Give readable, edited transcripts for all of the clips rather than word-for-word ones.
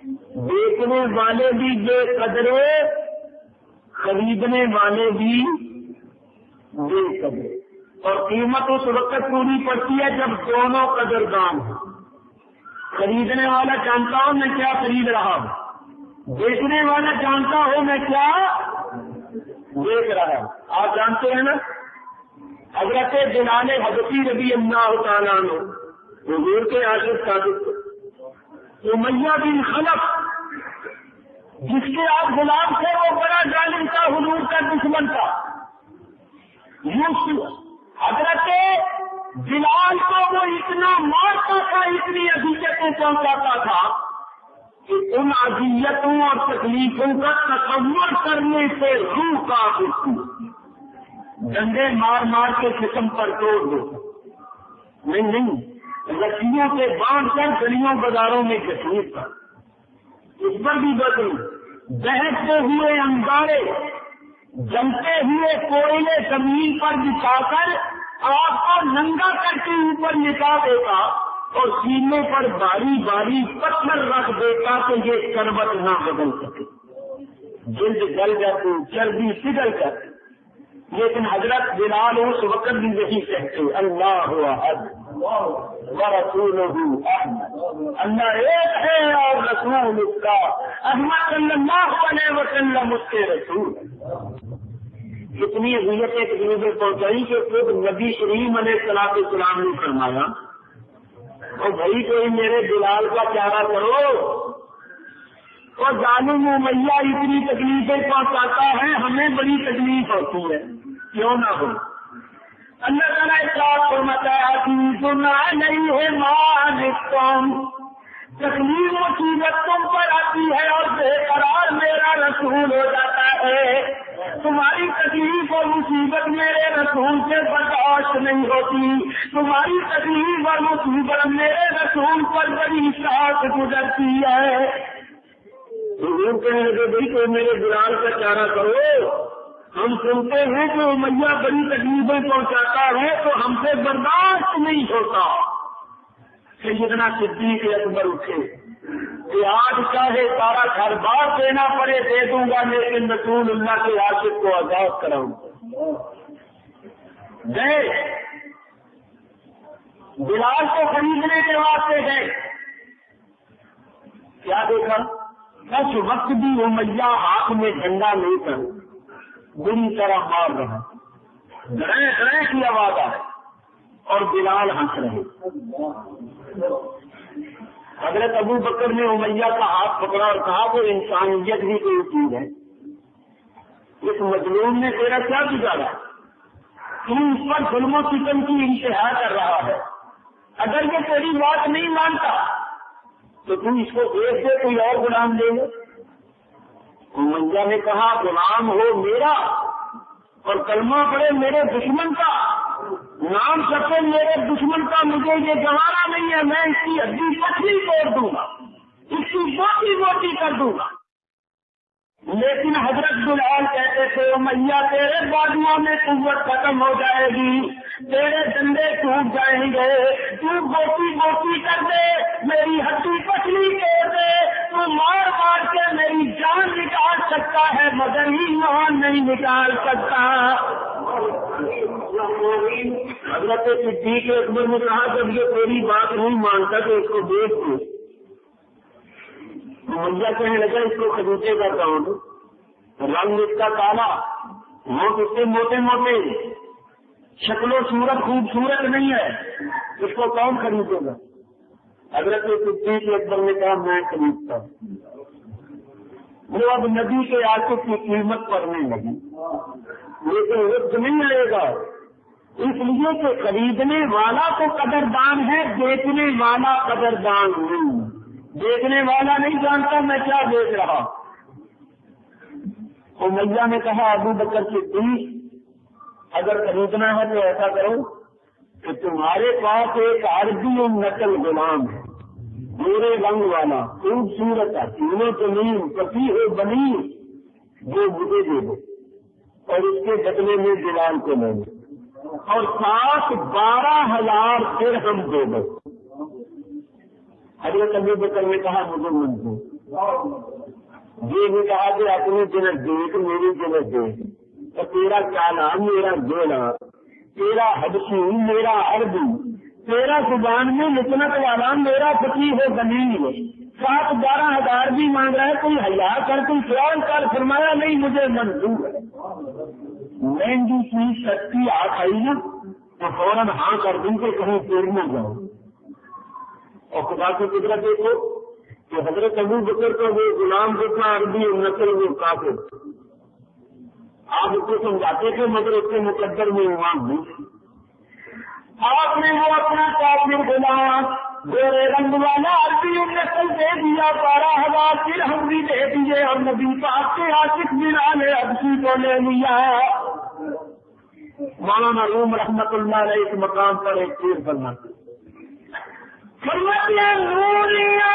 بیچنے والے بھی بے قدرے، خریدنے والے بھی بے قدرے، اور قیمت اس وقت پوری پڑتی ہے جب دونوں قدردان ہیں۔ خریدنے والا جانتا ہو میں کیا خرید رہا ہوں، بیچنے والا جانتا ہو میں کیا بیچ رہا ہوں۔ آپ جانتے ہیں نا حضرت بلال حبشی رضی اللہ تعالیٰ عنہ حضور کے عاشق صادق امیہ بن خلف جس کے آپ غلام تھے، وہ بڑا ظالم تھا، حضور کا دشمن تھا۔ حضرت بلال کو وہ اتنا مارتا تھا، اتنی اذیتیں پہنچاتا تھا کہ ان اذیتوں اور تکلیفوں کا تصور کرنے سے روح کانپ اٹھتی، ڈنڈے مار مار کے جسم پر توڑ دو، نہیں رسیوں سے باندھ کر گلیوں بازاروں میں کشمیر تھا۔ اس پر بھی بدل بہتے ہوئے انگارے، جلتے ہوئے کوئلے زمین پر بچھا کر آپ کو ننگا کر کے اوپر نکال دیتا اور سینے پر باری باری پتھر رکھ دیتا کہ یہ کروٹ نہ بدل سکے، جلد جل جاتی، چربی پگھل جاتی۔ لیکن حضرت بلال اس وقت بھی نہیں کہتے اللہ احد ورسولہ احمد، اللہ ایک ہے اور رسول اس کا احمد صلی اللہ علیہ وسلم اس کے رسول۔ کتنی اذیتیں تکلیفیں پہنچائی کہ خود نبی کریم علیہ السلام نے فرمایا اور بھائی کوئی میرے بلال کا چارہ کرو، اور ظالم امیہ اتنی تکلیفیں پہنچاتا ہے، ہمیں بڑی تکلیف ہوتی ہے، کیوں نہ ہو۔ اللہ تعالیٰ ارشاد فرماتا ہے نہیں ہے مالکم، تکلیف مصیبت تم پر آتی ہے اور بے قرار میرا رسول ہو جاتا ہے، تمہاری تکلیف اور مصیبت میرے رسول سے برداشت نہیں ہوتی، تمہاری تکلیف اور مصیبت میرے رسول پر بڑی سخت گزرتی ہے۔ حضور کہنے لگے بھائی کوئی میرے بلال کا چارہ کرو، ہم سنتے ہیں کہ امیہ بڑی تکلیفیں پہنچاتا ہے تو ہم سے برداشت نہیں ہوتا۔ سیدنا صدیق اکبر اٹھے کہ آج چاہے سارا گھر بار دینا پڑے دے دوں گا، لیکن رسول اللہ کے عاشق کو آزاد کراؤں گئے، بلال کو خریدنے کے واسطے گئے، کیا دیکھا اس وقت بھی امیہ ہاتھ میں جھنڈا لے کر بری طرح مار رہا، گڑے کی آواز آئے اور بلال ہنس رہے۔ حضرت ابو بکر نے امیہ کا ہاتھ پکڑا اور کہا کہ انسانیت بھی کوئی چیز ہے، اس مظلوم نے تیرا کیا بگاڑا، تو اس پر ظلم و ستم کی انتہا کر رہا ہے، اگر یہ تیری بات نہیں مانتا تو تم اس کو دیکھ دے کوئی اور غلام دے گا۔ امیہ نے کہا غلام ہو میرا اور کلمہ پڑے میرے دشمن کا، نام سب میرے دشمن کا، مجھے یہ گوارا نہیں ہے، میں اس کی ہڈی پتلی توڑ دوں گا، اس کی بوٹی بوٹی کر دوں گا۔ لیکن حضرت بلال کہتے تھے امیہ تیرے بازوؤں میں قوت ختم ہو جائے گی، تیرے ڈنڈے ٹوٹ جائیں گے، تو بوٹی بوٹی کر دے، میری ہڈی پتلی توڑ دے، تو مار مار کے میری جان نکال سکتا ہے مگر ایمان نہیں نکال سکتا۔ حضرت صدیق اکبر نے کہا جب یہ تیری بات نہیں مانتا تو اس کو دیکھ دو۔ امیہ کہنے لگا اس کو خریدے کا کون، رنگ اس کا کالا، ہونٹ اس کے موٹے موٹے، شکل و صورت خوبصورت نہیں ہے، اس کو کون خریدے گا؟ حضرت صدیق اکبر نے کہا میں خریدتا ہوں۔ وہ اب نبی کے عاشق کی قیمت پڑنے لگی، لیکن رد نہیں آئے گا، اس لیے کہ خریدنے والا تو قدردان ہے، بیچنے والا قدردان نہیں، بیچنے والا نہیں جانتا میں کیا بیچ رہا۔ امیہ نے کہا ابو بکر صدیق اگر خریدنا ہے تو ایسا کرو کہ تمہارے پاس ایک عربی نسل غلام ہے، میرے رنگ والا، خوبصورت ہے، تینوں زمین کسی ہو بنی، جو مجھے دے دو اور اس کے بدلے میں بلال کو لے لو اور ساتھ 12,000 درہم دے دو۔ حضرت ابو بکر نے کہا مجھے منظور، یہ بھی کہا کہ اپنی جنت دیکھ میری جنت دیکھ، تو تیرا کیا نام میرا جو نام، تیرا حبشی میرا عربی، تیرا زبان میں لکنت والا میرا فقیہ و دلیل، 7-12 ہزار بھی مانگ رہا ہے، کوئی حیا کر کوئی سوال کر، فرمایا نہیں مجھے منظور ہے۔ مہنگی چیز سستی آ کھائی نا تو فوراً ہاں کر دوں کہ کہیں پیر نہ جاؤں۔ اور خدا کی قدرت دیکھو کہ حضرت ابو بکر کا وہ غلام جو تھا عربی نسل وہ کافر، آپ اس کو سمجھاتے تھے مگر اس کے مقدر میں ایمان نہیں۔ آپ نے وہ اپنا کافر غلام گورے رنگ والا عربی نسل دے دیا، 12,000 درہم بھی دے دیے، اور نبی پاک کے عاشق بلال حبشی کو لے لیا۔ مولانا روم رحمت اللہ علیہ اس مقام پر ایک چیز فرماتے نوریاں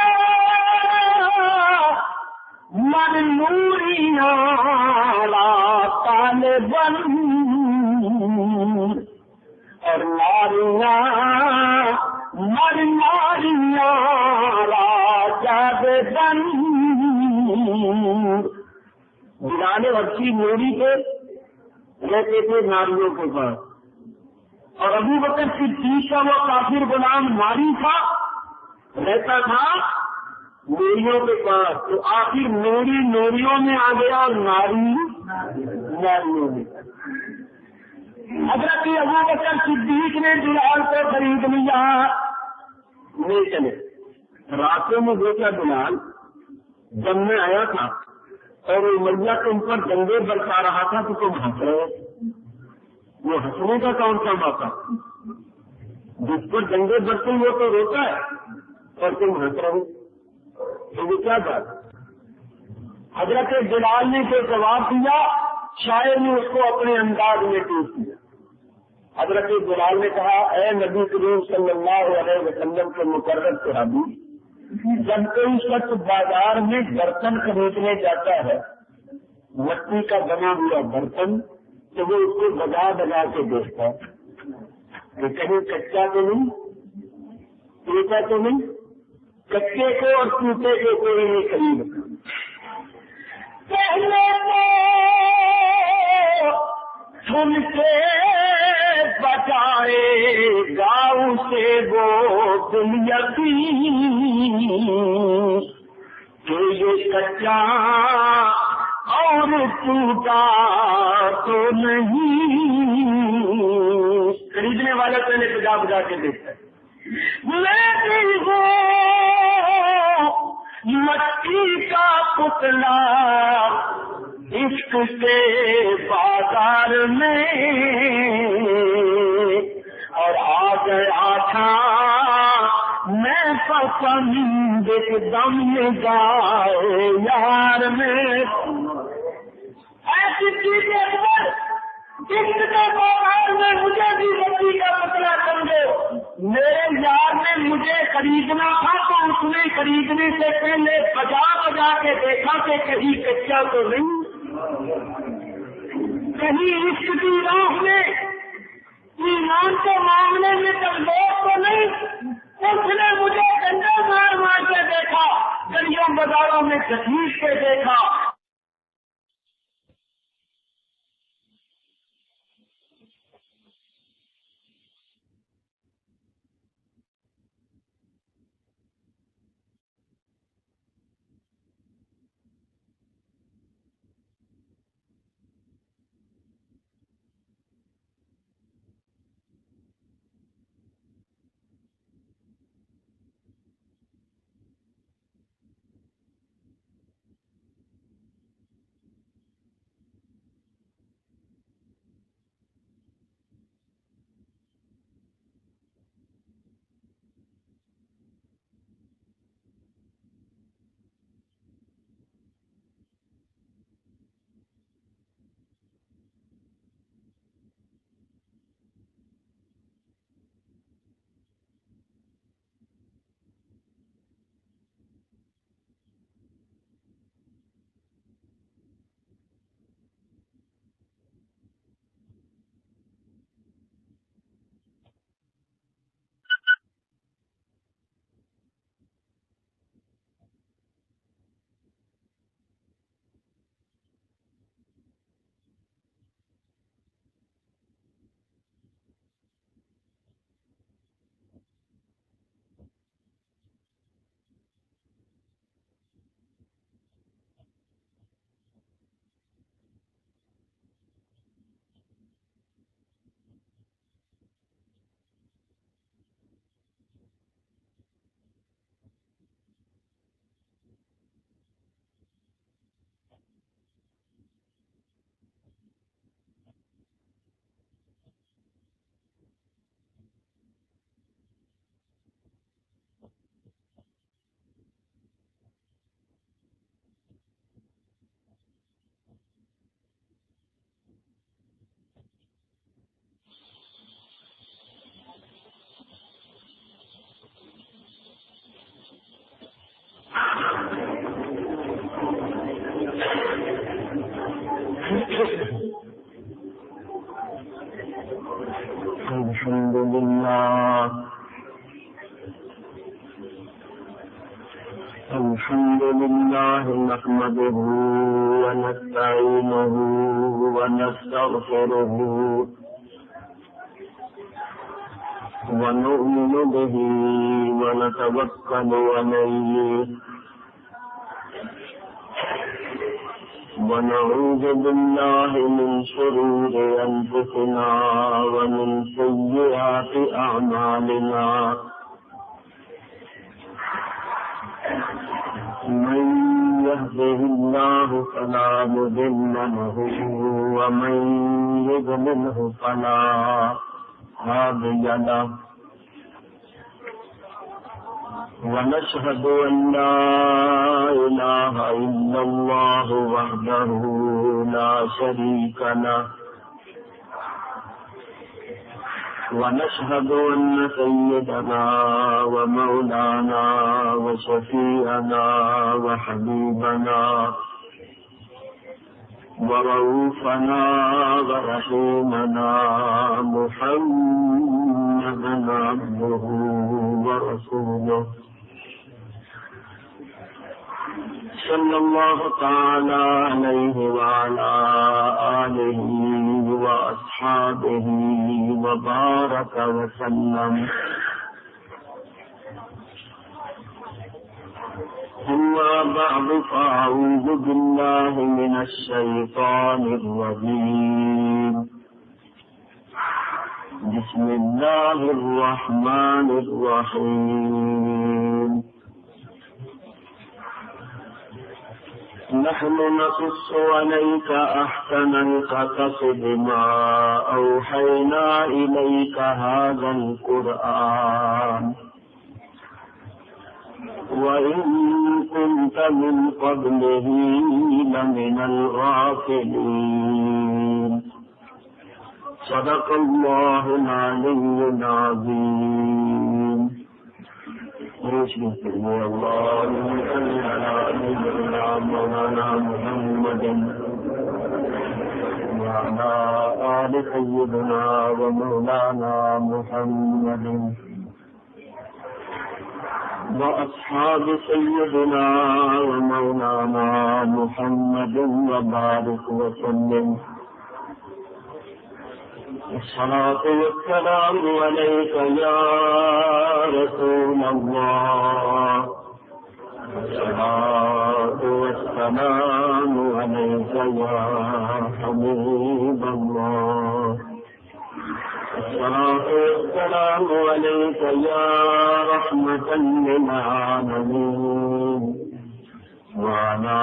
من نوریاں طالباً اور ناریاں مر ناریاں راجا بن۔ بلال حبشی نوری کے رہتے تھے ناریوں کے پاس، اور ابو بکر صدیق کا وہ کافر غلام ناری تھا، رہتا تھا نوریوں کے پاس، تو آخر نوری نوریوں میں آ گیا اور ناری ناریوں میں۔ حضرت ابو بکر صدیق نے بلال کو خرید لیا، نہیں چلے، راتوں میں دیکھا بلال جب میں آیا تھا اور مریا تم پر ڈنڈے برسا رہا تھا تو تم ہنس رہے، وہ ہنسنے کا کون سا موقع؟ جس پر ڈنڈے برسے وہ تو روتا ہے اور تم ہنس رہے، تو یہ کیا بات؟ حضرت بلال نے جو جواب دیا شاعر نے اس کو اپنے انداز میں ٹوٹ دیا۔ حضرت بلال نے کہا اے نبی کریم صلی اللہ علیہ وسلم کے مقرر صحابی، جب کوئی شخص بازار میں برتن خریدنے جاتا ہے، مٹی کا بنا ہوا برتن، تو وہ اس کو بجا بجا کے دیکھتا ہے کہ کہیں کچا تو نہیں، ٹوٹا تو نہیں، کچے کو اور ٹوٹے کو کوئی نہیں خریدتا۔ پہلے تو سن کے بچائے گاؤں سے وہ دل یقین کہ یہ کچا اور ٹوٹا تو نہیں، خریدنے والا پہلے بجا بجا کے دیکھتا ہے۔ میں بھی ہوں مٹی کا پتلا عشق کے بازار میں، اور آ گیا تھا میں پسند ایک دم گائے یار میں۔ ایسی چیزیں اندر عشق کے بازار میں مجھے بھی مٹی کا پتلا سمجھو، میرے یار نے مجھے خریدنا تھا تو اس نے خریدنے سے پہلے بجا بجا کے دیکھا کہ کہیں کچا تو نہیں، کہیں عشق کی راہ میں ایمان کے معاملے میں کمزور تو نہیں۔ اس نے مجھے ڈنڈا مار مار کے دیکھا، گلیوں بازاروں میں گھسیٹ کے دیکھا۔ الحمد لله نحمده ونستعينه ونستغفره ونؤمن به ونتوكل عليه ونعوذ بالله من شرور أنفسنا ومن سيئات أعمالنا من يهده الله فلا مضل له ومن يضلله فلا هادي له ونشهد أن لا إله إلا الله وحده لا شريك له ونشهد أن سيدنا ومولانا وشفيعنا وحبيبنا ورؤوفنا ورحيمنا محمدا عبده ورسوله صلى الله تعالى عليه وعلى آله وأصحابه وبارك وسلم أما بعد فأعوذ بالله من الشيطان الرجيم بسم الله الرحمن الرحيم نحن نقص عليك أحسن القصص بما أوحينا إليك هذا القرآن وإن كنت من قبله لمن الغافلين صدق الله العلي العظيم اللهم صل على سيدنا مولانا محمد وعلى آل سيدنا ومولانا محمد وأصحاب سيدنا ومولانا محمد وبارك وسلم الصلاة والسلام عليك يا رسول الله الصلاة والسلام عليك يا حبيب الله الصلاة والسلام عليك يا رحمة للعالمين وعلى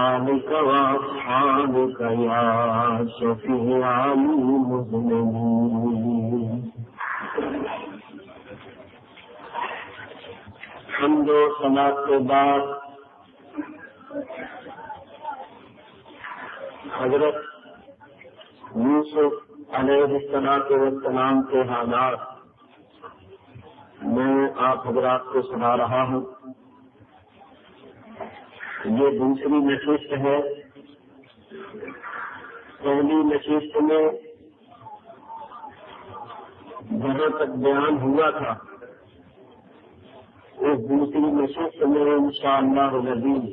آلك وأصحابك يا شفيع المذنبين حمد و ثنا کے بعد حضرت یوسف علیہ السلام کے حالات میں آپ حضرات کو سنا رہا ہوں. یہ دوسری نشست ہے. پہلی نشست میں جہاں تک بیان ہوا تھا اس دوسری نشست میں انشاءاللہ العزیز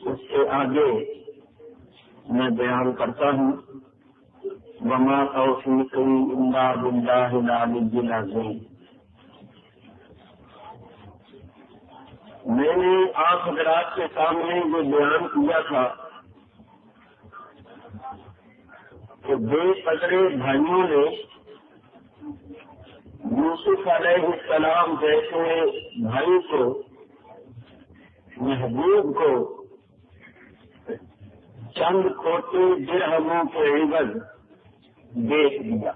اس سے آگے میں بیان کرتا ہوں. وما توفیقی الا باللہ العلی العظیم. میں نے آپ حضرات کے سامنے یہ بیان کیا تھا کہ بے قدرے بھائیوں نے یوسف علیہ السلام جیسے بھائی کو محبوب کو چند کھوٹے درہموں کے عوض بیچ دیا.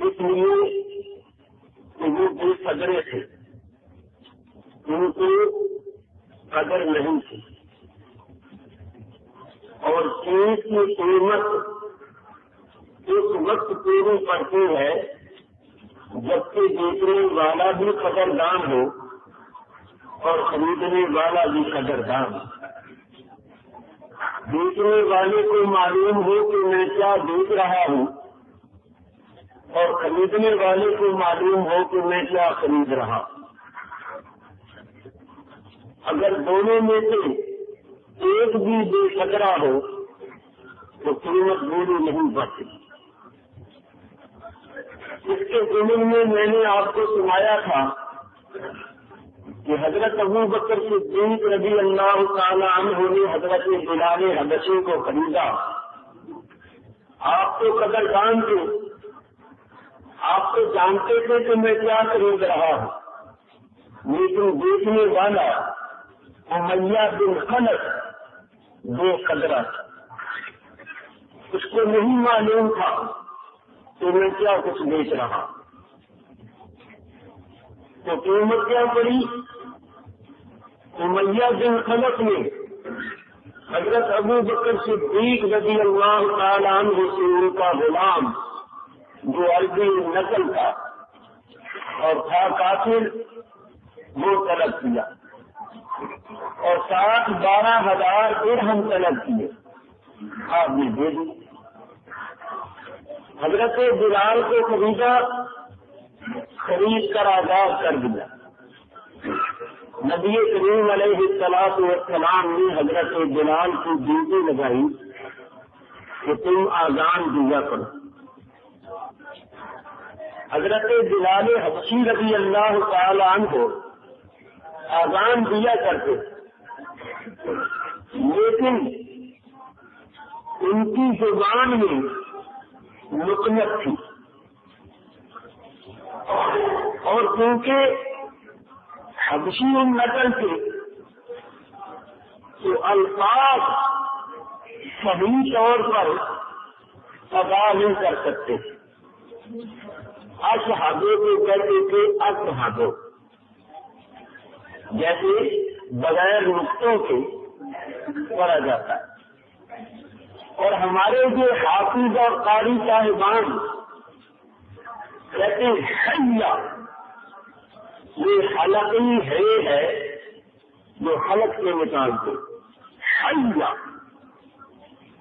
اس لیے کہ وہ بے قدرے تھے, ان کو قدر نہیں تھی اور چیز کی قیمت اس وقت پوری پڑتی ہے جبکہ بیچنے والا بھی قدردان ہو اور خریدنے والا بھی قدردان ہو. بیچنے والے کو معلوم ہو کہ میں کیا بیچ رہا ہوں اور خریدنے والے کو معلوم ہو کہ میں کیا خرید رہا ہوں. اگر دونوں میں سے ایک بھی بے قدرہ ہو تو قیمت بولی نہیں پڑتی. اس کے ضمن میں نے آپ کو سنایا تھا کہ حضرت ابو بکر صدیق رضی اللہ تعالی عنہ نے حضرت بلال حبشی کو خریدا. آپ تو قدردان تھے, آپ تو جانتے تھے کہ میں کیا خرید رہا ہوں, لیکن بیچنے والا امیہ بن خلف بے قدرہ, اس کو نہیں معلوم تھا کہ میں کیا کچھ بیچ رہا. تو قیمت کیا پڑی؟ امیہ بن خلف نے حضرت ابو بکر صدیق رضی اللہ تعالیٰ عنہ سے ان کا غلام جو عربی نسل کا اور تھا کافر وہ طلب کیا اور 12,000 درہم طلب کیے. آپ نے دے دی. حضرت بلال کو خریدا, خرید کر آزاد کر دیا. نبی کریم علیہ السلام نے حضرت بلال کی ڈیوٹی لگائی کہ تم آزان دیا کرو. حضرت بلال حبشی رضی اللہ تعالی عنہ کو آزان دیا کرتے, لیکن ان کی زبان میں لکنت تھی, اور کیونکہ حبشی نسل کے تو الفاظ صحیح طور پر ادا نہیں کر سکتے. اصحابوں کو کہتے تھے اصحابوں, جیسے بغیر نقطوں کے پڑھا جاتا ہے. اور ہمارے جو حافظ اور قاری صاحبان کہتے ہیں حیا, یہ حلقی ہے جو حلق کے نکالتے حیا,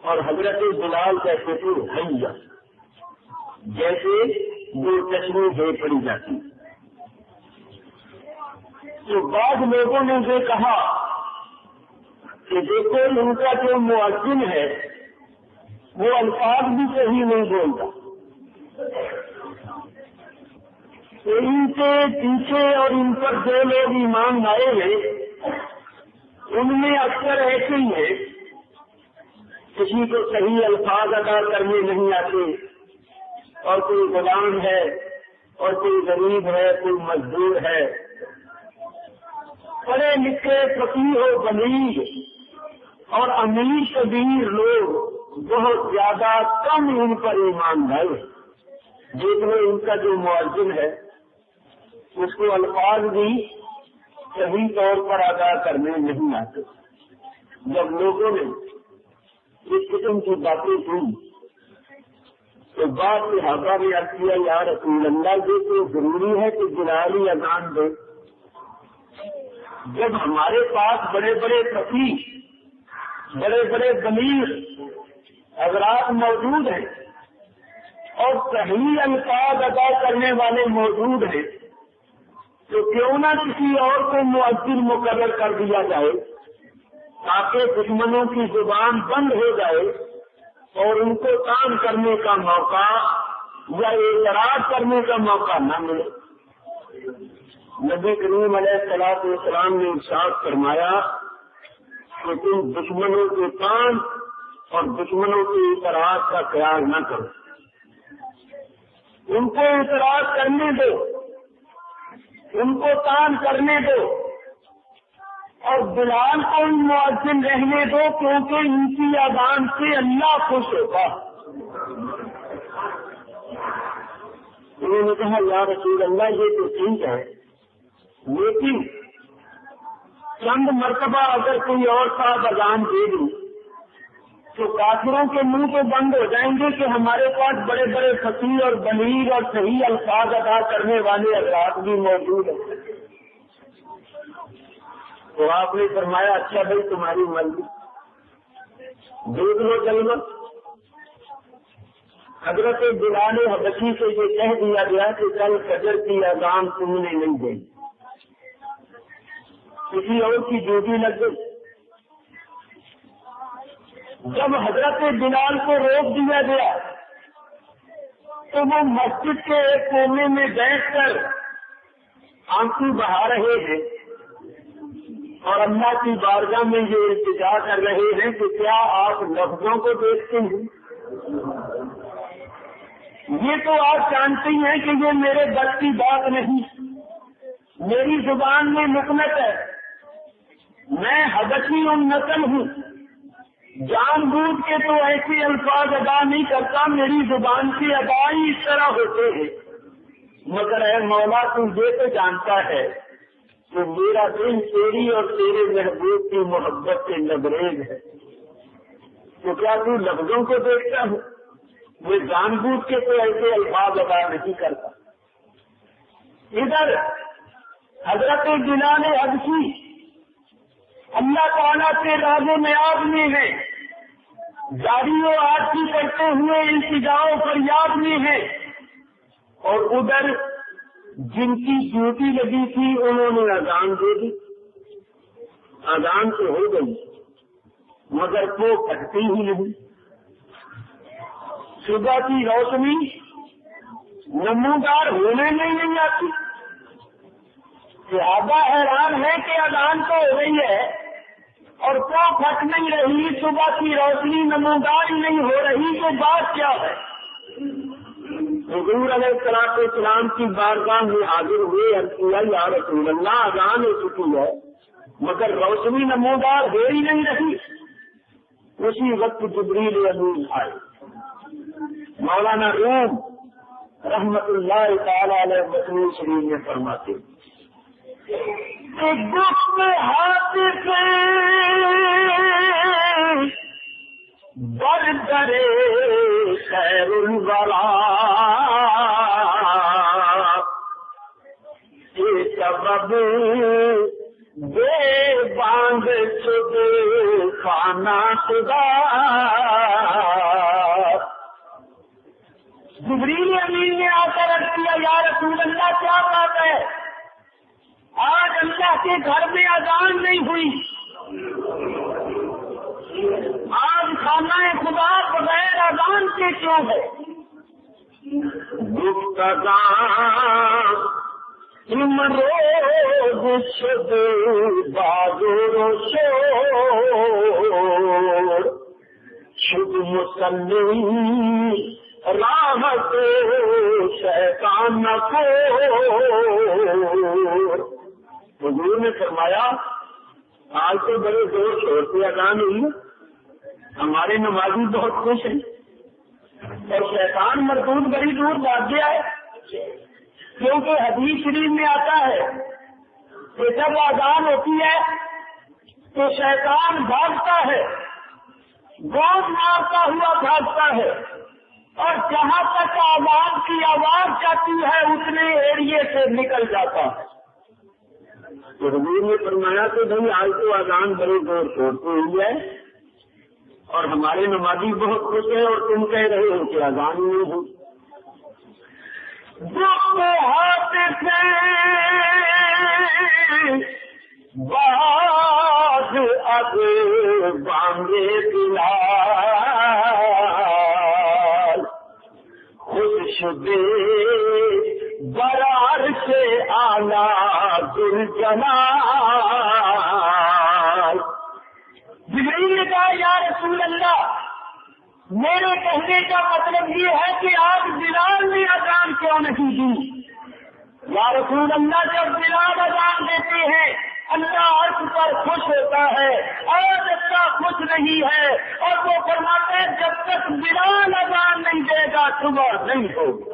اور حضرت بلال کہتے تھے حیا, جیسے جو تشریح ہے پڑی جاتی. تو بعض لوگوں نے یہ کہا کہ دیکھو ان کا جو مؤذن ہے وہ الفاظ بھی صحیح نہیں بولتا. تو ان کے پیچھے اور ان پر جو لوگ ایمان لائے ہیں ان میں اکثر ایسے ہی ہے, کسی کو صحیح الفاظ ادا کرنے نہیں آتے, اور کوئی غلام ہے اور کوئی غریب ہے, کوئی مزدور ہے, پڑھے لکھے فقیہ و بلیغ اور امیر کبیر لوگ بہت زیادہ کم ان پر ایمان لائے. دیکھ لو ان کا جو مؤذن ہے اس کو الفاظ بھی صحیح طور پر ادا کرنے نہیں آتے. جب لوگوں نے اس قسم کی باتیں سنی تو بعد صحابہ نے عرض کیا, یا رسول اللہ یہ تو ضروری ہے کہ بلال ہی اذان دے. جب ہمارے پاس بڑے بڑے فقیہ, بڑے بڑے بلیغ حضرات موجود ہیں اور صحیح الفاظ ادا کرنے والے موجود ہیں, تو کیوں نہ کسی اور کو مؤذن مقرر کر دیا جائے تاکہ دشمنوں کی زبان بند ہو جائے اور ان کو کام کرنے کا موقع یا اعتراض کرنے کا موقع نہ ملے. نبی کریم علیہ الصلوۃ والسلام نے ارشاد فرمایا کہ تم دشمنوں کے کام اور دشمنوں کے اعتراض کا خیال نہ کرو, ان کو اعتراض کرنے دو, ان کو کام کرنے دو, اور بلال کو مؤذن رہنے دو, کیونکہ ان کی اذان سے اللہ خوش ہوگا. انہوں نے کہا یا رسول اللہ یہ تو ٹھیک ہے, لیکن چند مرتبہ اگر کوئی اور صاحب اذان دے دی تو کافروں کے منہ تو بند ہو جائیں گے کہ ہمارے پاس بڑے بڑے فقیہ اور بلیغ اور صحیح الفاظ ادا کرنے والے حضرات بھی موجود ہیں. تو آپ نے فرمایا اچھا بھائی تمہاری مرضی, دیکھ لو کلمہ. حضرت بلال حبشی سے یہ کہہ دیا گیا کہ کل فجر کی اذان تم نے نہیں دی. کسی اور کی ڈیوٹی لگ گئی۔ جب حضرت بلال کو روک دیا گیا تو وہ مسجد کے ایک کونے میں بیٹھ کر آنسو بہا رہے ہیں اور اللہ کی بارگاہ میں یہ التجا کر رہے ہیں کہ کیا آپ لفظوں کو دیکھتے ہیں؟ یہ تو آپ جانتے ہیں کہ یہ میرے بس کی بات نہیں، میری زبان میں لکنت ہے، میں حبشی النسل ہوں، جان بوجھ کے تو ایسے الفاظ ادا نہیں کرتا، میری زبان کے ادا ہی اس طرح ہوتے ہیں، مگر اے مولا تو یہ تو جانتا ہے کہ میرا دل تیری اور تیرے محبوب کی محبت سے لبریز ہے، تو کیا تو لفظوں کو دیکھتا ہوں؟ وہ جان بوجھ کے تو ایسے الفاظ ادا نہیں کرتا۔ ادھر حضرت بلال حبشی اللہ تعالیٰ سے راز و نیاز میں ہے، جاری و آرزی کرتے ہوئے التجا و فریاد میں ہے، اور ادھر جن کی ڈیوٹی لگی تھی انہوں نے اذان دے دی۔ اذان تو ہو گئی مگر وہ پھٹتی ہی نہیں۔ صبح کی روشنی نمودار ہونے میں نہیں آتی۔ صحابہ حیران ہے کہ اذان تو ہو رہی ہے اور کیوں پھٹ نہیں رہی، صبح کی روشنی نمودار ہی نہیں ہو رہی، تو بات کیا ہے؟ حضور علیہ السلام کی بارگاہ میں حاضر ہوئے، عرض کیا یا رسول اللہ اذان ہو چکی ہے مگر روشنی نمودار ہو ہی نہیں رہی۔ اسی وقت جبریل امین آئے۔ مولانا روم رحمت اللہ تعالی علیہ مسلم شریف میں فرماتے دکھ ہاتھ سے بر درے خیر الورا یہ سبب بے باندھ شد خانہ شدہ۔ جبریل امین نے آ کر رکھ دیا یا رسول اللہ کیا بات ہے، آج اللہ کے گھر میں اذان نہیں ہوئی، آج خانہ خدا بغیر اذان کے کیوں ہے؟ امروز شد بازور شور شد مسلم راحت شیطان نفور۔ حضور نے فرمایا آج تو بڑے زور شور سے اذان ہوئی، ہمارے نمازی بہت خوش ہیں اور شیطان مردود بڑی دور بھاگ گیا ہے، کیونکہ حدیث شریف میں آتا ہے کہ جب اذان ہوتی ہے تو شیطان بھاگتا ہے، گوز مارتا ہوا بھاگتا ہے، اور جہاں تک اذان کی آواز جاتی ہے اتنے ایریے سے نکل جاتا ہے۔ تو حضور نے فرمایا کہ بھائی آج تو اذان بڑے زور شور سے ہوئی ہے اور ہمارے نمازی بہت خوش ہیں اور تم کہہ رہے ہو کہ اذان نہیں ہوئی۔ ہاتھ سے بعد اب بانگے بلال خود شدے برار سے آلہ دل جلال۔ جبریل نے کہا یا رسول اللہ میرے کہنے کا مطلب یہ ہے کہ آج بلال نے اذان کیوں نہیں دی؟ یا رسول اللہ جب بلال اذان دیتے ہیں اللہ عرش پر خوش ہوتا ہے، آج اللہ خوش نہیں ہے، اور وہ فرماتے ہیں جب تک بلال اذان نہیں دے گا صبح نہیں ہوگی۔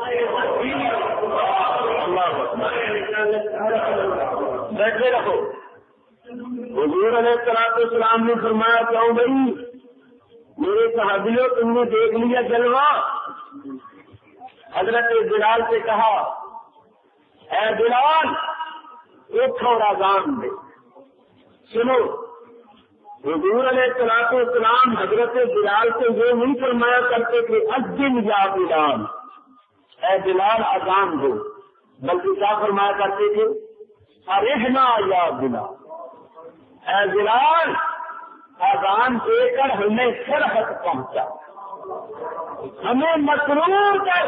بیٹھے رہو۔ حضور علیہ السلام نے فرمایا کیوں بھائی میرے صحابیوں تم نے دیکھ لیا جلوہ؟ حضرت بلال سے کہا اے بلال اٹھ اور اذان دے۔ سنو حضور علیہ السلام حضرت بلال سے یہ نہیں فرمایا کرتے کہ اذن یا بلال، اے بلال اذان دو، بلکہ کیا فرمایا کرتے تھے ارحنا یا بلال، اے بلال اذان دے کر ہمیں فرحت پہنچا، ہمیں مسرور کر،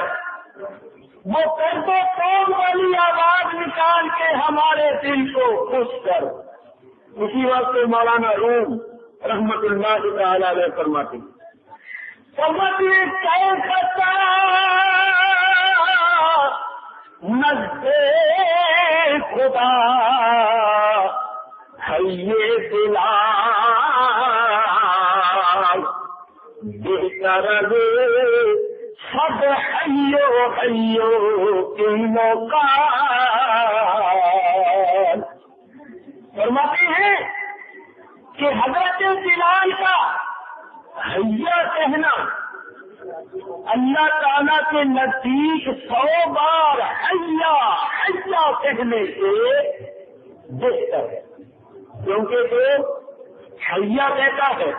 وہ کرتے کون والی آواز نکال کے ہمارے دل کو خوش کر۔ اسی وقت مولانا روم رحمت اللہ تعالی علیہ فرماتے سمجھے کیسا نزد خدا ہے یہ بلال، بہتر سب حیو تینوں کا۔ فرماتے ہیں کہ حضرت بلال کا حیا کہنا اللہ تعالیٰ کے نزدیک 100 بار حیا حیا کہنے سے بہتر ہے، کیونکہ جو حیا کہتا ہے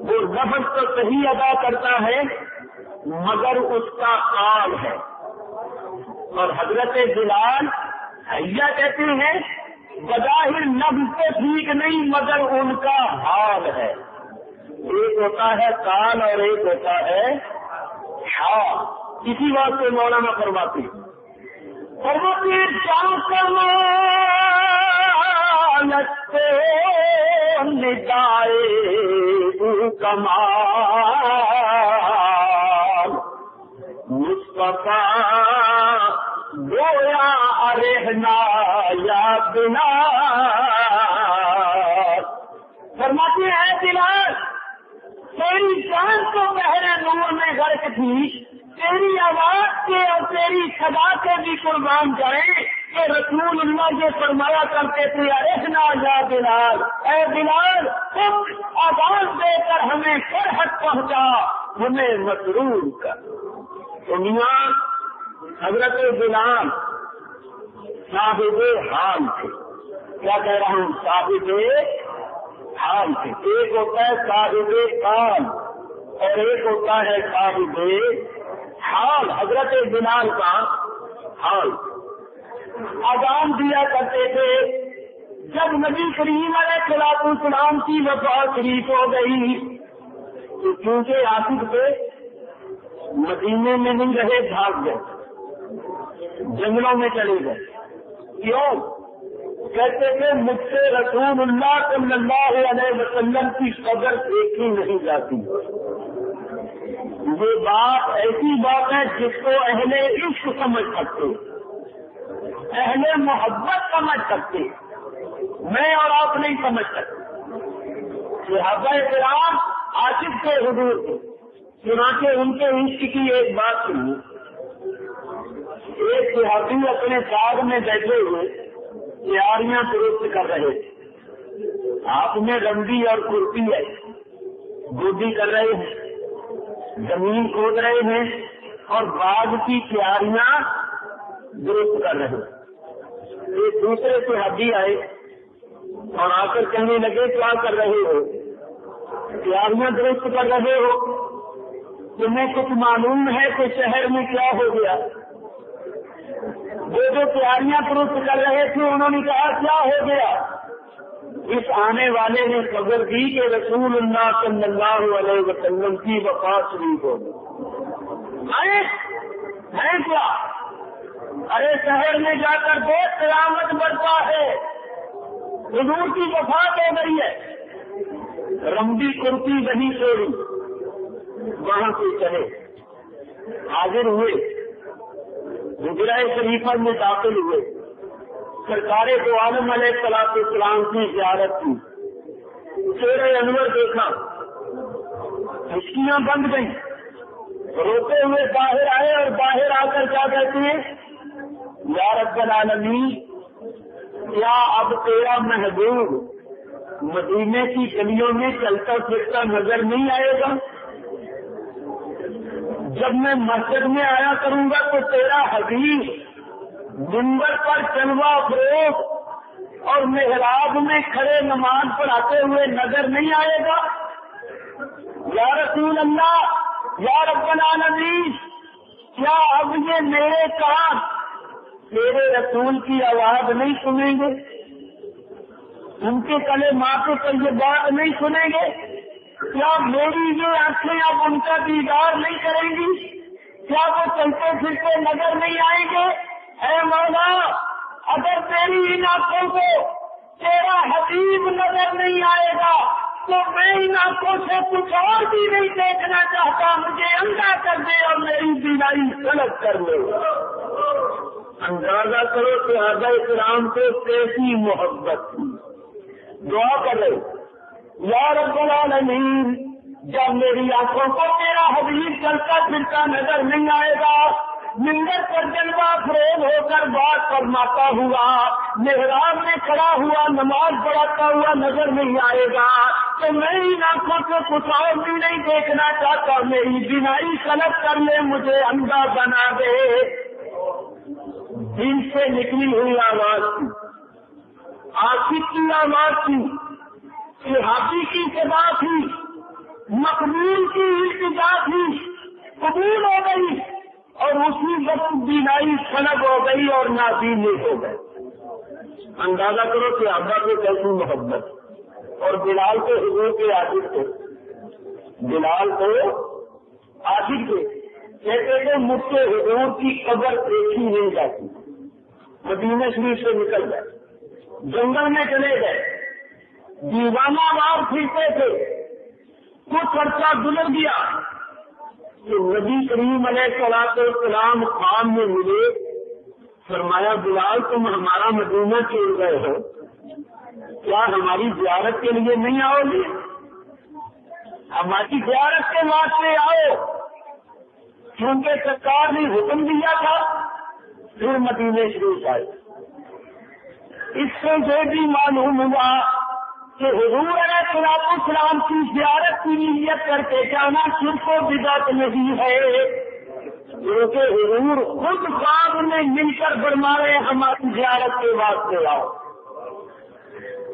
وہ لفظ تو صحیح ادا کرتا ہے مگر اس کا قال ہے، اور حضرت بلال حیا کہتے ہیں بظاہر لفظ تو ٹھیک نہیں مگر ان کا حال ہے، ایک ہوتا ہے قال اور ایک ہوتا ہے حال۔ اسی بات سے مولانا فرماتے جان کمال سے ندائے کمال مصطفیٰ گویا رہنا یا بنا۔ فرماتے ہیں بلال تیری جان تو گہرے نور میں غرق تھی، تیری آواز کے اور تیری صدا کے بھی قربان جائیں کہ رسول اللہ یہ فرمایا کرتے تھے رہنا یا بلال، اے بلال تم آواز دے کر ہمیں فرحت پہنچا، ہمیں مسرور کر۔ دنیا حضرت بلال صاحب حال تھے، کیا کہہ رہا ہوں، صاحب حال تھے۔ ایک ہوتا ہے صاحب قال اور ایک ہوتا ہے صاحب حال۔ حضرت بلال کا حال اذان دیا کرتے تھے جب نبی کریم علیہ السلام کی وفات شریف ہو گئی تو کیونکہ عاصف تھے مدینے میں نہیں رہے، بھاگ گئے، جنگلوں میں چلے گئے۔ کیوں؟ کہتے تھے مجھ سے رسول اللہ صلی اللہ علیہ وسلم کی قدر دیکھی نہیں جاتی۔ یہ بات ایسی بات ہے جس کو اہل عشق سمجھ سکتے، اہل محبت سمجھ سکتے، میں اور آپ نہیں سمجھ سکتے۔ صحابہ کرام عاشق کے حضور تھے، چنانچہ ان کے عشق کی ایک بات سنی۔ ایک صحابی اپنے باغ میں بیٹھے ہوئے تیاریاں درست کر رہے تھے، آپ میں رنڈی اور کرتی ہے، گودی کر رہے ہیں، زمین کھود رہے ہیں اور باغ کی تیاریاں درست کر رہے ہیں۔ ایک دوسرے صحابی آئے اور آ کر کہنے لگے کیا کر رہے ہو؟ تیاریاں درست کر رہے ہو؟ تمہیں کچھ معلوم ہے کہ شہر میں کیا ہو گیا؟ وہ جو تیاریاں درست کر رہے تھے انہوں نے کہا کیا ہو گیا؟ اس آنے والے نے خبر دی کہ رسول اللہ صلی اللہ علیہ وسلم کی وفات شریف ہو گئی۔ ہے کیا؟ ارے شہر میں جا کر دیکھ قیامت برپا ہے، حضور کی وفات ہو گئی ہے۔ رمبی کرتی وہی چھوڑی، وہاں سے چلے، حاضر ہوئے، حجرہ شریفہ میں داخل ہوئے، سرکار دو عالم علیہ السلام کی زیارت کی، شیر انور دیکھا، ہچکیاں بند گئیں، روتے ہوئے باہر آئے اور باہر آ کر کیا کہتے ہیں، یا رب العالمین کیا اب تیرا محبوب مدینے کی گلیوں میں چلتا پھرتا نظر نہیں آئے گا؟ جب میں مسجد میں آیا کروں گا تو تیرا حبیب منبر پر چلوا فروغ اور محراب میں کھڑے نماز پڑھاتے ہوئے نظر نہیں آئے گا؟ یا رسول اللہ، یا رب العالمین کیا اب یہ میرے کان تیرے رسول کی آواز نہیں سنیں گے؟ ان کے کلے ماں کو تو یہ بات نہیں سنیں گے؟ کیا میری یہ آنکھیں اب ان کا دیدار نہیں کریں گی؟ کیا وہ چلتے پھرتے نظر نہیں آئیں گے؟ اے مولا، اگر تیری ان آنکھوں کو تیرا حبیب نظر نہیں آئے گا تو میں ان آنکھوں سے کچھ اور بھی نہیں دیکھنا چاہتا، مجھے اندھا کر دے اور میری بینائی غلط کر لے۔ اندازہ کرو کہ صحابہ کرام کو کیسی محبت تھی۔ دعا کرے یا رب العالمین، جب میری آنکھوں کو تیرا حبیب چلتا پھرتا نظر نہیں آئے گا، منبر پر جلوہ فریب ہو کر بات فرماتا ہوا، محراب میں کھڑا ہوا نماز پڑھاتا ہوا نظر نہیں آئے گا، تو میں ان آنکھوں سے کچھ اور بھی نہیں دیکھنا چاہتا، میری بینائی غلط کر لے، مجھے اندھا بنا دے۔ دل سے نکلی ہوئی آواز تھی، عاشق کی آواز تھی، صحابی کی صدا تھی، مقبول کی التجا تھی، قبول ہو گئی اور اسی وقت بینائی سلب ہو گئی اور نابینی ہو گئے۔ اندازہ کرو کہ صحابہ کو کیسی محبت، اور بلال کو حضور کے عاشق تھے، بلال کو عاشق تھے، کہتے تھے مجھ سے حضور کی قبر دیکھی نہیں جاتی۔ مدینہ شریف سے نکل گئے، جنگل میں چلے گئے، دیوانہ وار پھرتے تھے، کچھ عرصہ گزر گیا کہ نبی کریم علیہ السلام خواب میں ملے، فرمایا بلال تم ہمارا مدینہ چھوڑ گئے ہو، کیا ہماری زیارت کے لیے نہیں آؤ گے؟ ہماری زیارت کے واسطے آؤ، کیونکہ سرکار نے حکم دیا تھا۔ پھر مدینہ شریف آئے۔ اس سے یہ بھی معلوم ہوا کہ حضور علیہ السلام کی زیارت کی نیت کر کے جانا شرک و بدعت نہیں ہے، کیونکہ حضور خود خواب میں مل کر فرمائے ہماری زیارت کے واسطے آؤ۔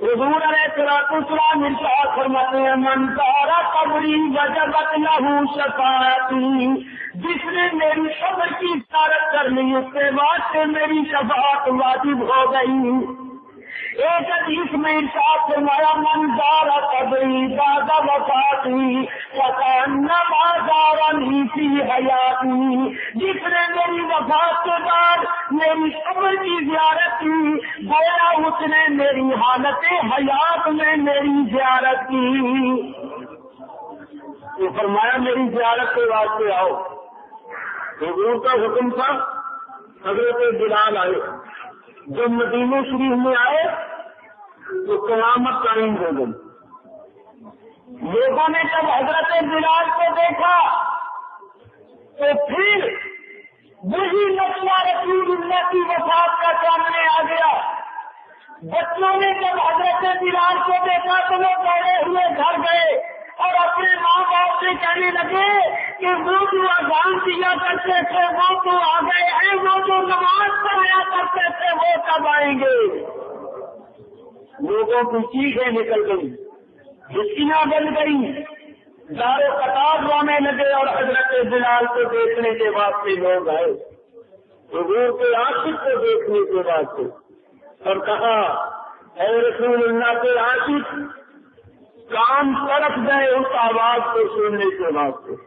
حضور علیہ السلام ارشاد فرماتے ہیں من زار قبری وجبت لہ شفاعتی، جس نے میری قبر کی زیارت کر لی اس کے واسطے میری شفاعت واجب ہو گئی۔ ایک حدیث میں ارشاد فرمایا من زار قبری بعد وفاتی فکأنما زارنی فی حیاتی، جس نے میری وفات کے بعد میری قبر کی زیارت کی گویا اس نے میری حالت حیات میں میری زیارت کی۔ تو فرمایا میری زیارت کے واسطے آؤ۔ حضور کا حکم تھا، حضرت بلال آئے، جب مدینہ شریف میں آئے تو قیامت قائم ہو گئی۔ لوگوں نے جب حضرت بلال کو دیکھا تو پھر وہی نقشہ رسول اللہ کی وفات کا سامنے آ گیا۔ بچوں نے جب حضرت بلال کو دیکھا تو وہ دوڑے ہوئے گھر گئے اور اپنے ماں باپ سے کہنے لگے کہ وہ جو اذان دیا کرتے تھے وہ تو آ گئے ہیں، وہ جو نماز پڑھایا کرتے تھے وہ کب آئیں گے؟ لوگوں کی چیخیں نکل گئی، ہچکیاں بن گئی، دار و قطار رونے لگے اور حضرت بلال کو دیکھنے کے واسطے لوگ آئے، حضور کے عاشق کو دیکھنے کے واسطے، اور کہا اے رسول اللہ کے عاشق، کام طرف گئے اس آواز کو سننے کے واسطے،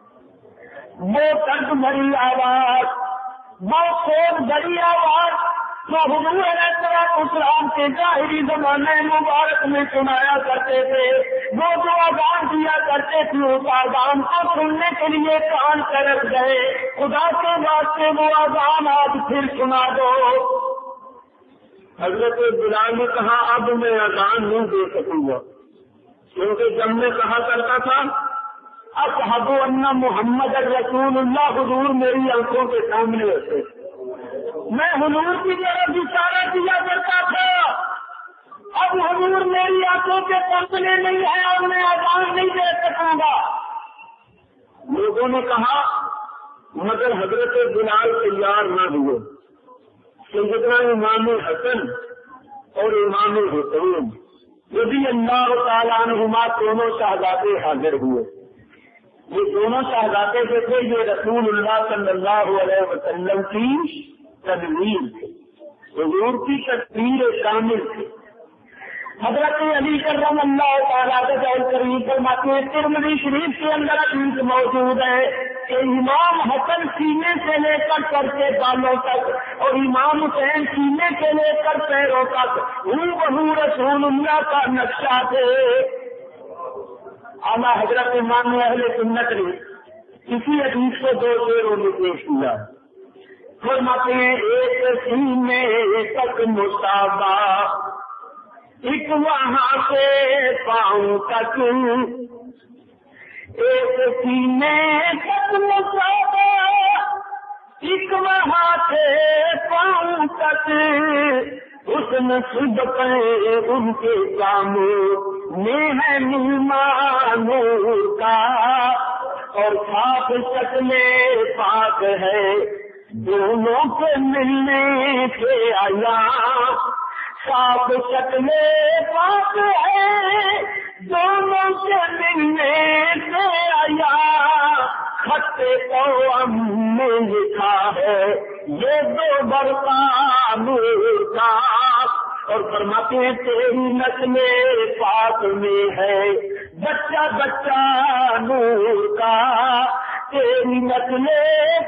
وہ درد بھری آواز، وہ سوچ بھری آواز جو حضور علیہ السلام کے ظاہری زمانے مبارک میں سنایا کرتے تھے، وہ جو اذان دیا کرتے تھے اس اذان کو سننے کے لیے کان طرف گئے، خدا کے واسطے وہ اذان آج پھر سنا دو۔ حضرت بلال نے کہا اب میں اذان نہیں دے سکوں گا، کیونکہ جب میں کہا کرتا تھا اشہد ان محمد رسول اللہ، حضور میری آنکھوں کے سامنے ہوتے، میں حضور کی طرف اشارہ کیا کرتا تھا، اب حضور میری آنکھوں کے سامنے نہیں ہے اور میں اذان نہیں دے سکوں گا۔ لوگوں نے کہا مگر حضرت بلال تیار نہ ہوئے، سیدنا امام حسن اور امام حسین رضی اللہ تعالیٰ عنہما دونوں شہزادے حاضر ہوئے۔ یہ دونوں شہزادے جو تھے یہ رسول اللہ صلی اللہ علیہ وسلم کی تدبیر تھے، حضور کی تصویر کامل تھی۔ حضرت علی کرم اللہ تعالیٰ کریم فرماتے ہیں ترمذی شریف کے اندر حدیث موجود ہے کہ امام حسن سینے سے لے کر سر کے بالوں تک اور امام حسین سینے سے لے کر پیروں تک بہو رسول اللہ کا نقشہ تھے. اعلیٰ حضرت امام اہل سنت نے اسی حدیث کو دو شعروں میں پیش کیا. فرماتے ہیں ایک سینے تک مساوا ایک وہاں سے پاؤں تک ایک سینے تک مساوا ایک وہاں سے پاؤں تک حسن صدق ان کے کاموں میں ہے مہمانوں کا اور صاف شکل پاک ہے دونوں کے ملنے سے آیا صاف شکل پاک ہے دونوں کے ملنے سے آیا خط قوم میں لکھا ہے یہ دو برقع نور کا اور فرماتے ہیں تیری نسل پاک میں ہے بچہ بچہ نور کا تیری نسل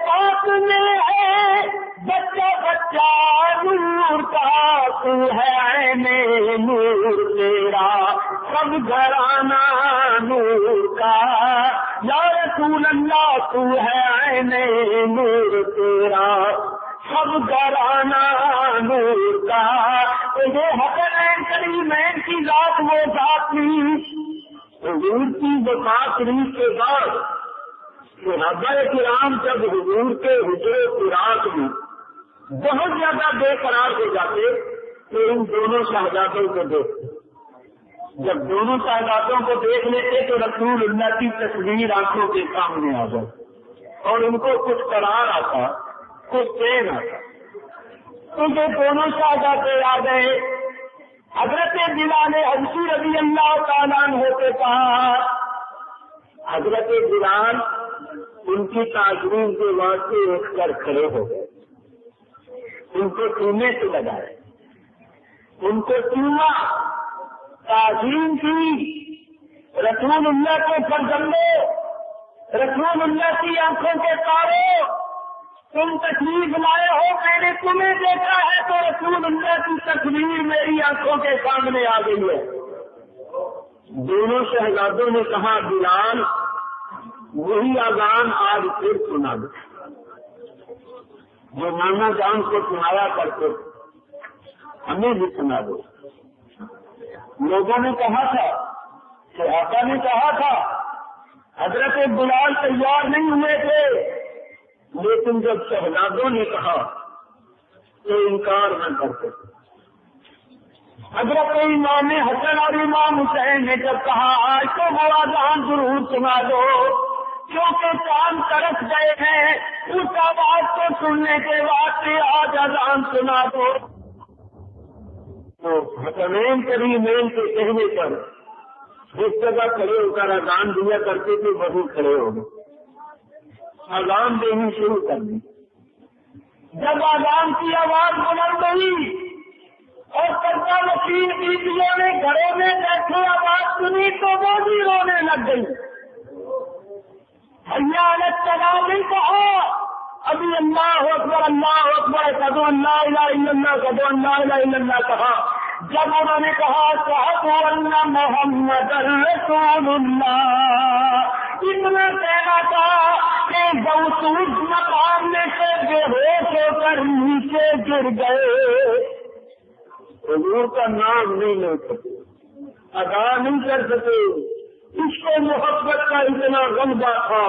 پاک میں ہے بچہ بچہ نور کا تو ہے عین نور تیرا سب گھرانہ نور کا یا رسول اللہ تو ہے عین نور تیرا سب گھرانہ نور کا. یہ حسنین کریمین کی ذات وہ ذات تھی حضور کی وفات شریف کے بعد صحابہ کرام جب حضور کے حجر فراق میں بہت زیادہ بے قرار ہو جاتے تو ان دونوں شہزادوں کو دیکھتے. جب دونوں شہزادوں کو دیکھ لیتے تو رسول اللہ کی تصویر آنکھوں کے سامنے آ جاتی اور ان کو کچھ قرار آتا کچھ چین آتا. کیونکہ دونوں شہزادے آ گئے. حضرت بلال حبشی رضی اللہ تعالیٰ عنہ کے پاس حضرت بلال ان کی تعظیم کے واسطے اٹھ کر کھڑے ہو گئے. ان کو سینے سے لگائے ان کو چوما تعظیم کی. رسول اللہ کے فرزندے رسول اللہ کی آنکھوں کے تارے تم تشریف لائے ہو میں نے تمہیں دیکھا ہے تو رسول اللہ کی تصویر میری آنکھوں کے سامنے آ گئی ہے. دونوں شہزادوں نے کہا بلال وہی اذان آج پھر سنا دو جو نانا جان کو سنایا کرتے ہمیں بھی سنا دو. لوگوں نے کہا تھا صحابہ نے کہا تھا حضرت بلال تیار نہیں ہوئے تھے لیکن جب شہزادوں نے کہا تو انکار نہ کرتے. حضرت امام حسن اور امام حسین نے جب کہا آج تو وہ اذان ضرور سنا دو کیونکہ کام ترس گئے ہیں اس آواز کو سننے کے بعد آج اذان سنا دو. تو حسنین کریمین کے کہنے پر جس جگہ کھڑے ہو کر اذان دیا کرتے تھے وہی کھڑے ہو گئے اذان دینی شروع کر دی. جب اذان کی آواز بلند ہوئی اور کرتا وکیل بیویوں نے گھروں میں بیٹھے آواز سنی تو وہ بھی رونے لگ گئی. حیا علی الصلاۃ نہیں کہا ابھی اللہ اکبر اشہد ان لا الہ الا اللہ اشہد ان لا الہ الا اللہ کہا. جب انہوں نے کہا اشہد ان محمد رسول اللہ اتنا کہنا تھا کہ موصوف مقام میں سے بے ہوش ہو کر نیچے گر گئے. حضور کا نام نہیں لے سکے ادا نہیں کر سکے. اس کو محبت کا اتنا غلبہ تھا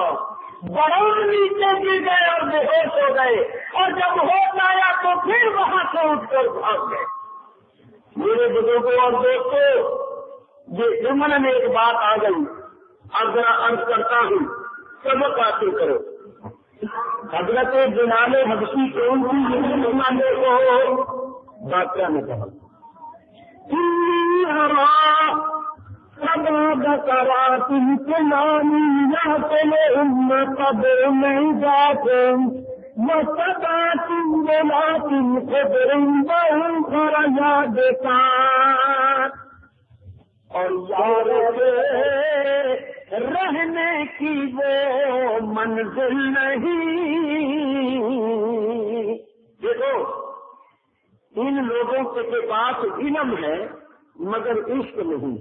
بڑوں نیچے گر گئے اور بے ہوش ہو گئے اور جب ہوش آیا تو پھر وہاں سے اٹھ کر بھاگ گئے. میرے بزرگوں اور دوستوں یہ ضمن میں ایک بات آ گئی اب ذرا عرض کرتا ہوں سبق حاصل کرو. حضرت بلال حبشی کو ان کی زمانے کو بادشاہ نے کہا کرا تم کے نامی یہاں چلے ان قبر نہیں جاتے وہ سدا تم بلا تم خبر بہن خرا دیتا. اور یار رہنے کی وہ منزل نہیں. دیکھو ان لوگوں کے پاس علم ہے مگر عشق نہیں،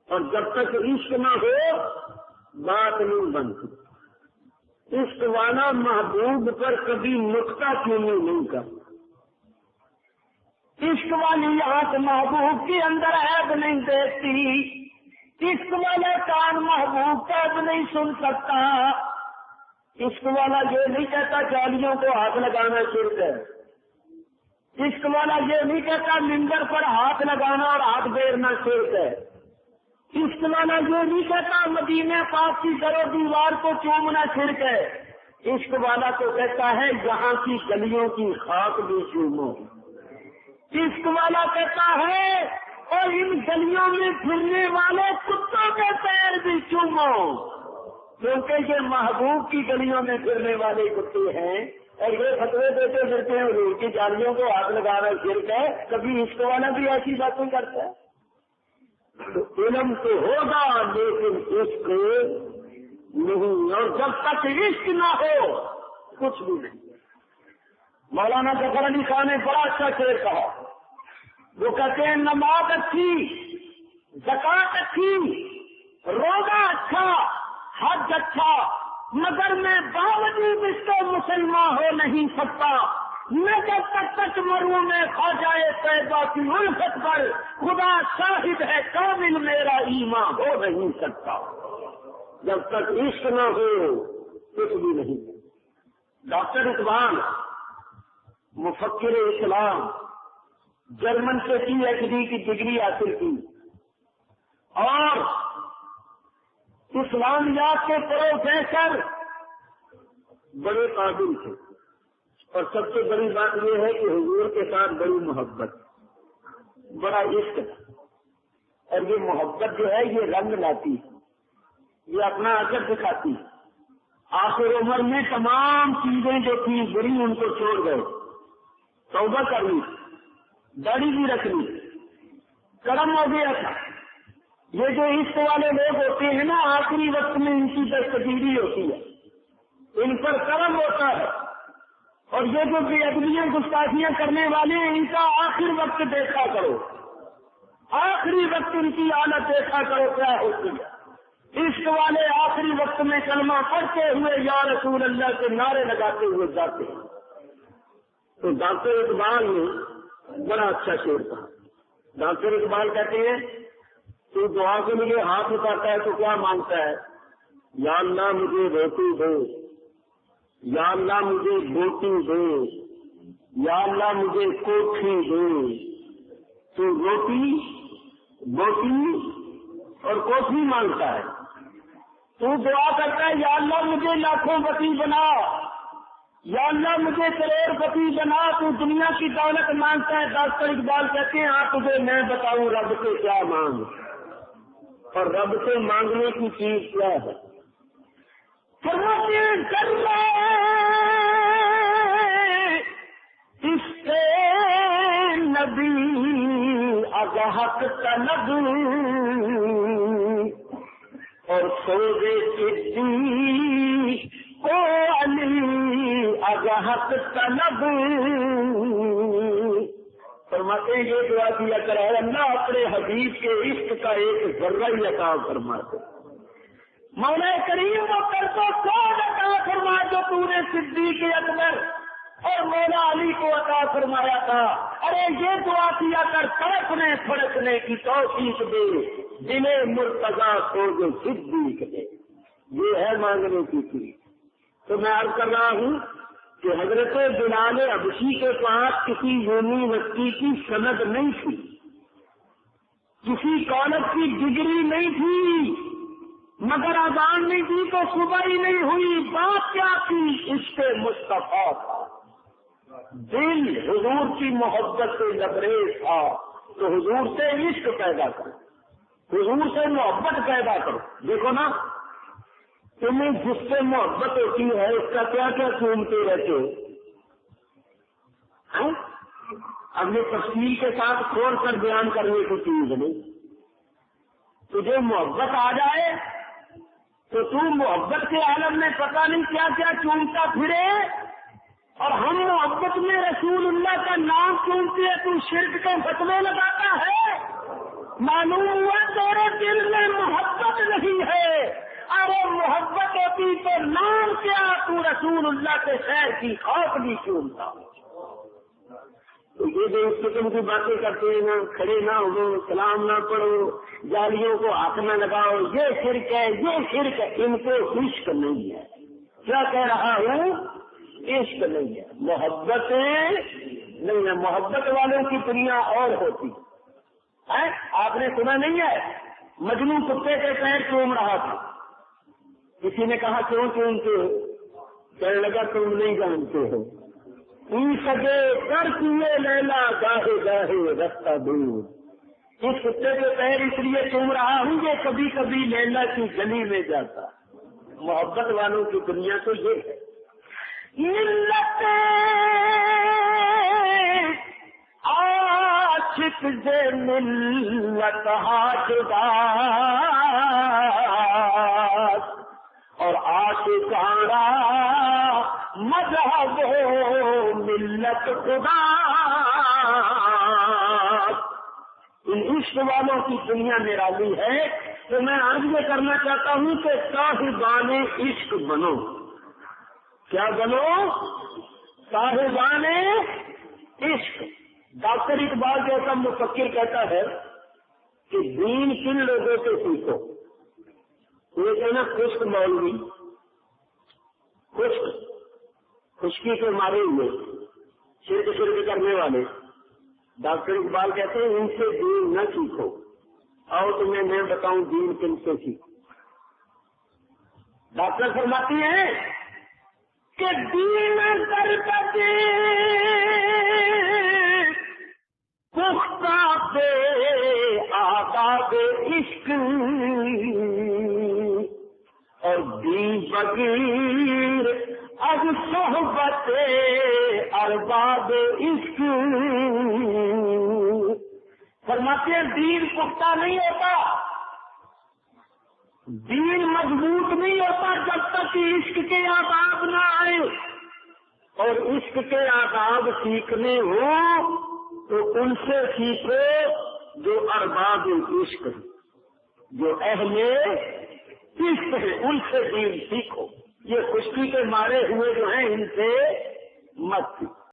اور جب تک عشق نہ ہو بات نہیں بنتی. عشق والا محبوب پر کبھی نقطہ چینی نہیں کرتا. عشق والی آنکھ محبوب کے اندر عیب نہیں دیکھتی. عشق والا کان محبوب کا عیب نہیں سن سکتا. عشق والا یہ نہیں کہتا جالیوں کو ہاتھ لگانا شرک ہے. عشق والا یہ نہیں کہتا منبر پر ہاتھ لگانا اور ہاتھ پھیرنا شرک ہے. عشق والا یہ نہیں کہتا مدینہ پاک کی در و دیوار کو چومنا شرک ہے. عشق والا تو کہتا ہے یہاں کی گلیوں کی خاک بھی چومو. عشق والا کہتا ہے اور ان گلیوں میں پھرنے والے کتوں کے پیر بھی چومو، کیونکہ یہ محبوب کی گلیوں میں پھرنے والے کتے ہیں اور یہ فتوے دیتے پھرتے ہیں حضور کی جالیوں کو ہاتھ لگانا شرک ہے. کبھی عشق والا بھی ایسی باتیں کرتا ہے. تو علم تو ہوگا لیکن عشق نہیں، اور جب تک عشق نہ ہو کچھ بھی نہیں. مولانا ظفر علی خان نے بڑا اچھا شعر کہا. وہ کہتے ہیں نماز اچھی، زکات اچھی، روزہ اچھا، حج اچھا، مگر میں باوجود اس کو مسلمان ہو نہیں سکتا. میں جب تک مروں میں خواجہ طیبہ کی الفت پر خدا شاہد ہے کامل میرا ایمان ہو نہیں سکتا. جب تک عشق نہ ہو کچھ بھی نہیں. ڈاکٹر اقبال مفکر اسلام جرمن سے PhD کی ڈگری حاصل کی اور اسلامیات کے پروفیسر بڑے قابل تھے. اور سب سے بڑی بات یہ ہے کہ حضور کے ساتھ بڑی محبت، بڑا عشق تھا. اور یہ محبت جو ہے یہ رنگ لاتی ہے، یہ اپنا اثر دکھاتی ہے. آخر عمر میں تمام چیزیں جو تھیں بری ان کو چھوڑ گئے، توبہ کر لی، داڑھی بھی رکھ لی، کرم ہو گیا تھا. یہ جو عشق والے لوگ ہوتے ہیں نا آخری وقت میں ان کی دستگیری ہوتی ہے، ان پر کرم ہوتا ہے. اور یہ جو بے ادبیاں گستاخیاں کرنے والے ہیں ان کا آخر وقت دیکھا کرو، آخری وقت ان کی حالت دیکھا کرو کیا ہوتی ہے. عشق والے آخری وقت میں کلمہ پڑھتے ہوئے یا رسول اللہ کے نعرے لگاتے ہوئے جاتے ہیں. تو ڈاکٹر اقبال نے بڑا اچھا شعر کہا. ڈاکٹر اقبال کہتے ہیں تو دعا کے لیے ہاتھ اٹھاتا ہے تو کیا مانگتا ہے؟ یا اللہ مجھے روٹی دو، یا اللہ مجھے بوٹی دے، یا اللہ مجھے کوٹھی دے. تو روٹی بوٹی اور کوٹھی مانگتا ہے. تو دعا کرتا ہے یا اللہ مجھے لاکھوں پتی بنا، یا اللہ مجھے کروڑ پتی بنا. تو دنیا کی دولت مانگتا ہے. ڈاکٹر اقبال کہتے ہیں آپ تجھے میں بتاؤں رب سے کیا مانگ، اور رب سے مانگنے کی چیز کیا ہے. اس سے نبی اگہت طلب اور سوزے صدیق کو علی اگہت طلب. فرماتے ہیں یہ دعا کیا کرے اللہ اپنے حبیب کے عشق کا ایک ذرہ ہی عطا فرما دے. مولا کریم وہ کر تو کون عطا فرما جو تو نے صدیق اکبر اور مولا علی کو عطا فرمایا تھا. ارے یہ دعا کیا کر تڑپنے پھڑکنے کی توفیق دے، دل مرتضیٰ کو جو صدیق دے. یہ ہے مانگنے کی چیز. تو میں عرض کر رہا ہوں کہ حضرت بلال حبشی کے پاس کسی یونیورسٹی کی سند نہیں تھی، کسی کالج کی ڈگری نہیں تھی، مگر اذان نہیں تھی تو صبح ہی نہیں ہوئی. بات کیا تھی؟ عشق مصطفیٰ تھا. دل حضور کی محبت سے لبریز تھا. تو حضور سے عشق پیدا کرو، حضور سے محبت پیدا کرو. دیکھو نا تمہیں جس سے محبت ہوتی ہے اس کا کیا کیا سنتے رہتے ہو. اب یہ تفصیل کے ساتھ کھول کر بیان کرنے کی چیز نہیں. تجھے محبت آ جائے تو تو محبت کے عالم میں پتہ نہیں کیا کیا چومتا پھرے، اور ہم محبت میں رسول اللہ کا نام چومتے تو شرک کے فتوے لگاتا ہے۔ معلوم ہوا تیرے دل میں محبت نہیں ہے، ارے محبت ہوتی تو نام کیا، تو رسول اللہ کے خیر کی خوف نہیں چومتا۔ تو یہ جو اس قسم کی باتیں کرتے ہیں نا، کھڑے نہ ہو، سلام نہ پڑھو، جالیوں کو ہاتھ نہ لگاؤ، یہ شرک ہے، یہ شرک ہے، ان کو عشق نہیں ہے۔ کیا کہہ رہا ہوں؟ عشق نہیں ہے، محبت نہیں ہے۔ محبت والوں کی دنیا اور ہوتی ہے۔ آپ نے سنا نہیں ہے مجنو کتے کے پیر چوم رہا تھا، کسی نے کہا کیوں چومتے ہو؟ کہنے لگا تم نہیں جانتے ہو، سگے کر کیے لیلا گاہے گاہے رستہ دور۔ اس کتے کے پیر اس لیے چوم رہا ہوں کہ کبھی کبھی لیلا کی گلی میں جاتا۔ محبت والوں کی دنیا تو یہ ہے۔ ملت عاشق سے ملت حاجدار، اور عاشقانہ مذہب ملت خدا۔ ان عشق والوں کی دنیا نرالی ہے۔ تو میں عرض یہ کرنا چاہتا ہوں کہ صاحبان عشق بنو۔ کیا بنو؟ صاحبان عشق۔ ڈاکٹر اقبال جیسا مفکر کہتا ہے کہ دین کن لوگوں سے سیکھو۔ یہ کہنا خشک مولوی، خشکی کے مارے ہوئے، شرک کرنے والے، ڈاکٹر اقبال کہتے ہیں ان سے دین نہ سیکھو، آؤ تمہیں میں بتاؤں دین کن سے سیکھو۔ ڈاکٹر فرماتی ہیں کہ دین در بدے پختہ بے آداب عشق، اور دین بغیر اب صحبت ارباب عشق۔ فرماتے ہیں دین پختہ نہیں ہوتا، دین مضبوط نہیں ہوتا جب تک کہ عشق کے آداب نہ آئے، اور عشق کے آداب سیکھنے ہوں تو ان سے سیکھو جو ارباب عشق ہیں، جو اہل عشق ہیں، ان سے دین سیکھو۔ یہ خشکی کے مارے ہوئے جو ہیں ان سے مت سیکھو۔